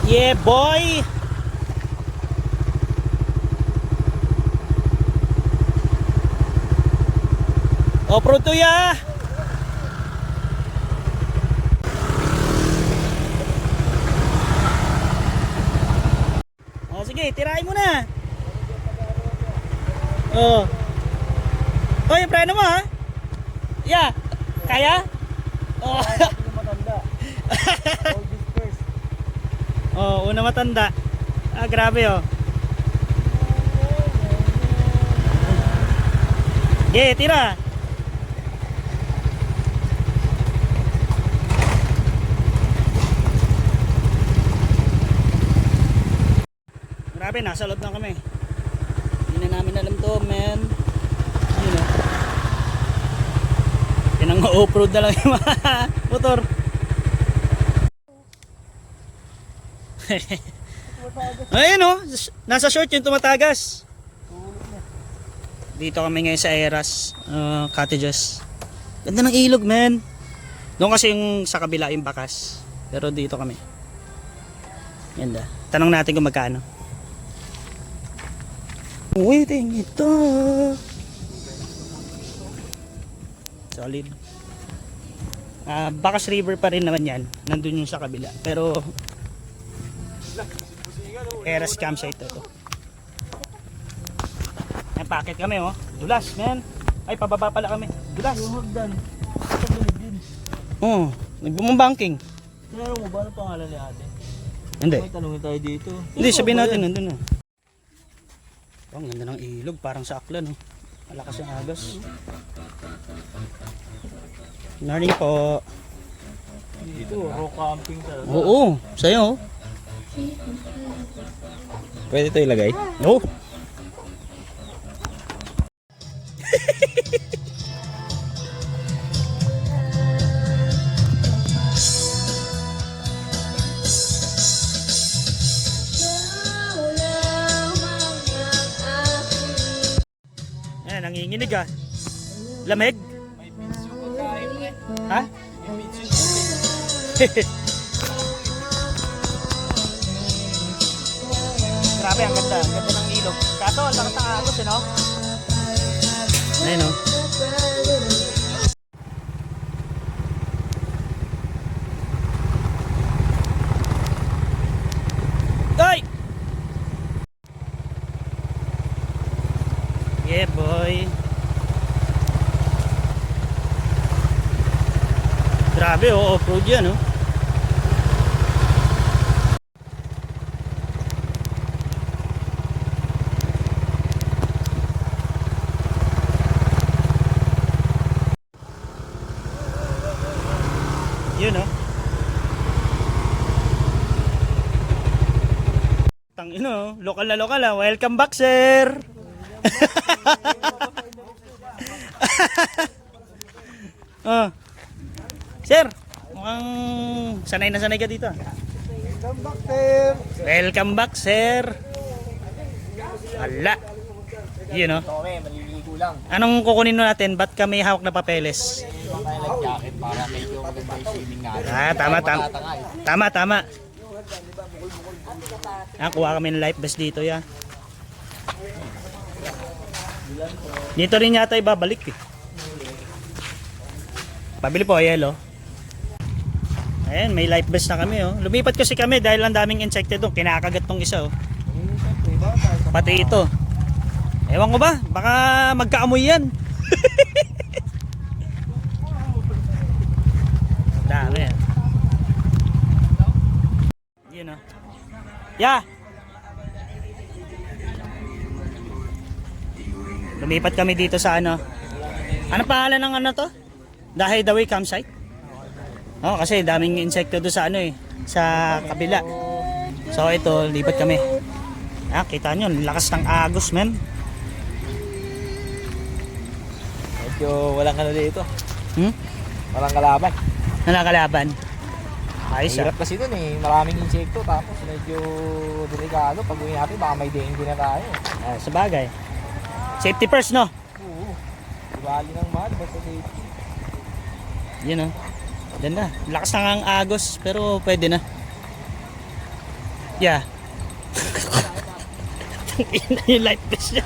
Yeah, boy! Off-road to ya! O sige, tirahin mo na. Oh. Hoy, preno mo ha? Yeah. Kaya? Oh. Oh, una matanda. Ah, grabe oh. Okay, tira. Grabe, nasa loob na kami. Hindi na namin alam to, man. You know. Pinang-off-road na lang yung mga motor. Ayun oh, nasa short yung tumatagas. Dito kami ngayon sa Eras Cottages. Ganda ng ilog, man. Doon kasi yung sa kabila yung bakas. Pero dito kami. Ganda. Tanong natin kung magkano. Waiting ito. Solid. Bakas River pa rin naman yan. Nandun yung sa kabila. Pero Eras campsite to. Yan, packet kami oh. Dulas, man. Ay, pababa pala kami. Dulas. Oh, nagbumambangking. Tinanong mo ba ano pangalan ni ate? Hindi. May tanongin tayo dito. Hindi, sabihin natin nandun na. Oh, ang ganda ng ilog, parang sa Aklan oh. Malakas yung agos. Morning po. Dito, rock camping talaga. Oo, sa'yo oh. Pwede ito ilagay? Oh. Ayan, nanginginig ah. Lamig? May beach yung pagkain mo eh. Ha? May beach yung tubig. Grabe, ang ganda. Ang ganda ng ilog. Kaso, ang lakas ng agos, eh, no? Ayun, no? Goy! Yeah, boy. Grabe, oh. Off-road yan, oh. Yun oh. Tangino, lokal na lokal ah. Welcome back, sir. Oh. Sir, mukhang sanay na sanay ka dito. Welcome back, sir. Welcome back, sir. Ala. Yun oh. Ito kami, maliligo lang. Anong kukunin natin? Ba't kami hawak na papeles? Yung mga life jacket para medyo maganda yung swimming natin. Ah, tama, tama. Tama, tama. Ah, kuha kami ng life vest dito, ya. Dito rin yata ibabalik eh. Pabili po, yelo. Ayan, may life vest na kami oh. Lumipat kasi kami dahil ang daming insected doon. Kinakagat tong isa oh. Pati ito. Ewan ko ba? Baka magkaamoy yan. Dami yan. Yun oh. Yeah. Lumipat kami dito sa ano. Ano pangalan ng ano to? The Hideaway Campsite? Oh, kasi daming insekto doon sa ano eh. Sa kabila. So ito, lipat kami. Ah, kita nyo, lakas ng agos, men. Medyo walang ano dito. Hmm? Walang kalaban. Nakakalaban. Ayos ah. Hirap kasi dun eh. Maraming insekto tapos medyo delikado. Pag uwi natin baka may dengue na tayo. Ah, sa bagay. Safety first, no? Oo. Bali ng mahal basta safety. Yun oh. Ganda. Lakas na nga ang agos pero pwede na. Yeah. yung light vest niya.